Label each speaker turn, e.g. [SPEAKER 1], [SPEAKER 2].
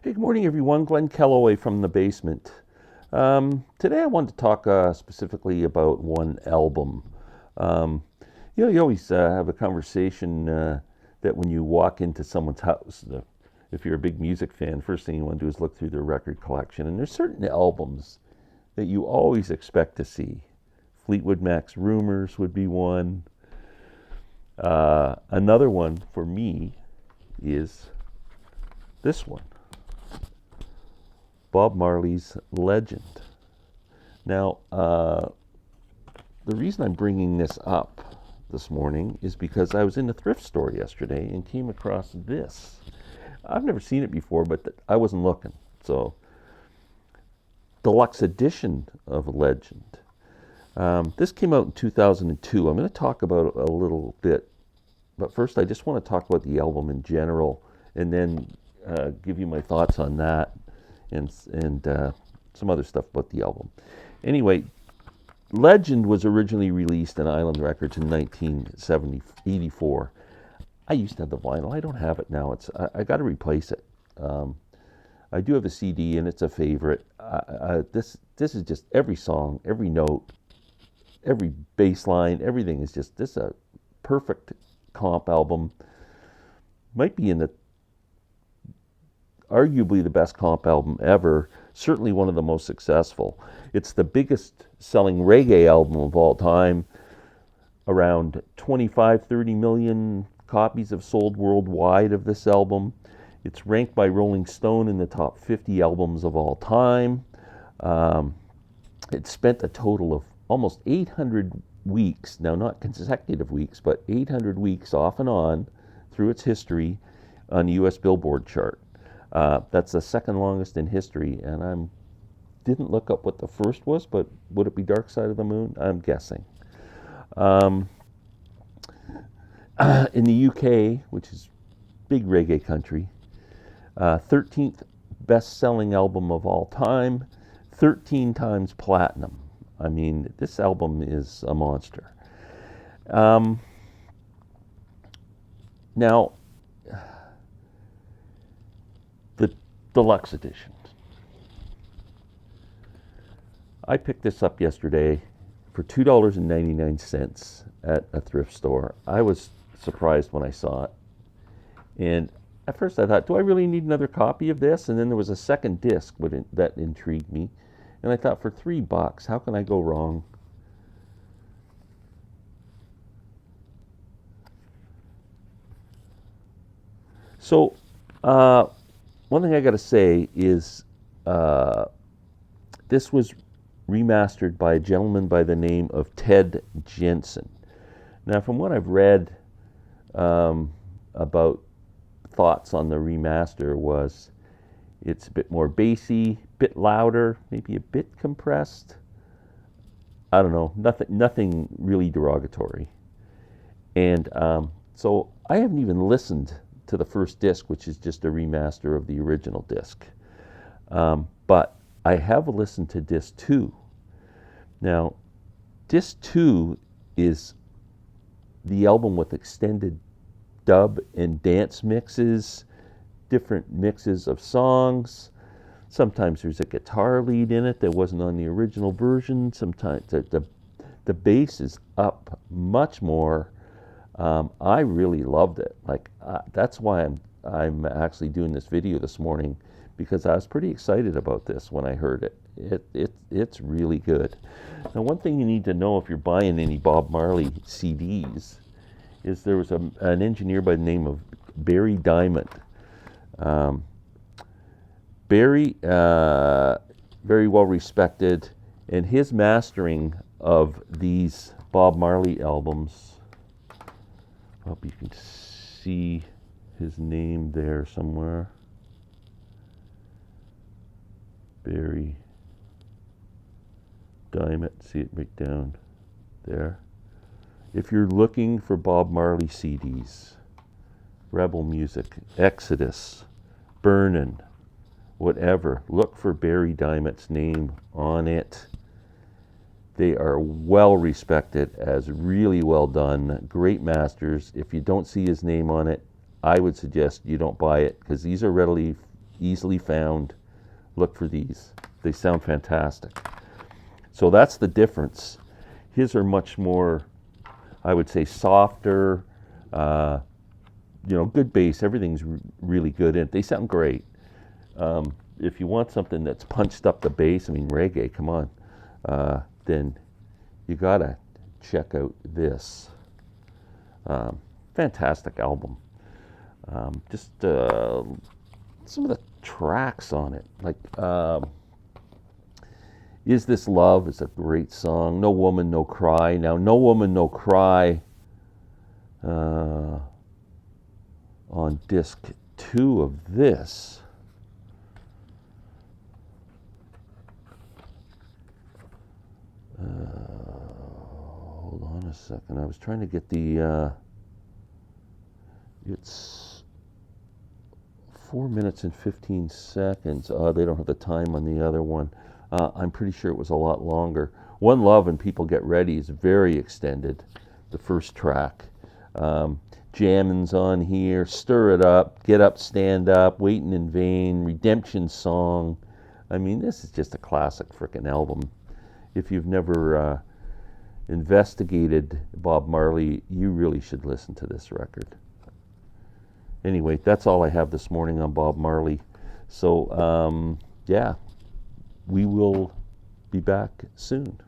[SPEAKER 1] Hey, good morning, everyone. Glenn Kellaway from the basement. Today, I wanted to talk specifically about one album. Um, you always have a conversation that when you walk into someone's house, if you're a big music fan, first thing you want to do is look through their record collection. And there's certain albums that you always expect to see. Fleetwood Mac's Rumors would be one. Another one for me is this one. Bob Marley's Legend. Now, the reason I'm bringing this up this morning is because I was in the thrift store yesterday and came across this. I've never seen it before, but I wasn't looking. So, Deluxe edition of Legend. This came out in 2002. I'm going to talk about it a little bit, but first I just want to talk about the album in general and then give you my thoughts on that. And some other stuff about the album. Anyway, Legend was originally released on Island Records in 1984. I used to have the vinyl. I don't have it now. I got to replace it. I do have a CD, and it's a favorite. This is just every song, every note, every bass line, everything is just this is a perfect comp album. Might be in the arguably the best comp album ever, certainly one of the most successful. It's the biggest selling reggae album of all time. Around 25-30 million copies have sold worldwide of this album. It's ranked by Rolling Stone in the top 50 albums of all time. It spent a total of almost 800 weeks, now not consecutive weeks, but 800 weeks off and on through its history on the US Billboard chart. That's the second longest in history, and I didn't look up what the first was, but would it be Dark Side of the Moon? I'm guessing. In the UK, which is big reggae country, 13th best-selling album of all time, 13 times platinum. I mean, this album is a monster. Now, the Deluxe edition. I picked this up yesterday for $2.99 at a thrift store. I was surprised when I saw it. And at first I thought, do I really need another copy of this? And then there was a second disc that intrigued me. And I thought, for $3, how can I go wrong? So, one thing I got to say is this was remastered by a gentleman by the name of Ted Jensen. Now, from what I've read about thoughts on the remaster was it's a bit more bassy, bit louder, maybe a bit compressed. I don't know, nothing really derogatory. And so I haven't even listened to the first disc, which is just a remaster of the original disc. But I have listened to disc 2. Now, disc 2 is the album with extended dub and dance mixes, different mixes of songs. Sometimes there's a guitar lead in it that wasn't on the original version. Sometimes the bass is up much more. I really loved it. That's why I'm actually doing this video this morning, because I was pretty excited about this when I heard it. It's really good. Now, one thing you need to know if you're buying any Bob Marley CDs is there was an engineer by the name of Barry Diamond. Barry, very well respected, and his mastering of these Bob Marley albums, hope you can see his name there somewhere. Barry Diamond, see it right down there. If you're looking for Bob Marley CDs, Rebel Music, Exodus, Burnin', whatever, look for Barry Diamond's name on it. They are well respected as really well done, great masters. If you don't see his name on it, I would suggest you don't buy it, because these are readily easily found. Look for these. They sound fantastic. So that's the difference. His are much more, I would say, softer, good bass. Everything's really good in it. They sound great. If you want something that's punched up the bass, I mean, reggae, come on, then you gotta check out this. Fantastic album. Just some of the tracks on it, like Is This Love is a great song. No Woman, No Cry. Now, No Woman, No Cry on disc 2 of this. Hold on a second. I was trying to get the. It's 4 minutes and 15 seconds. They don't have the time on the other one. I'm pretty sure it was a lot longer. One Love and People Get Ready is very extended, the first track. Jammin's on here, Stir It Up, Get Up, Stand Up, Waiting in Vain, Redemption Song. I mean, this is just a classic frickin' album. If you've never investigated Bob Marley, you really should listen to this record. Anyway, that's all I have this morning on Bob Marley. So, yeah, we will be back soon.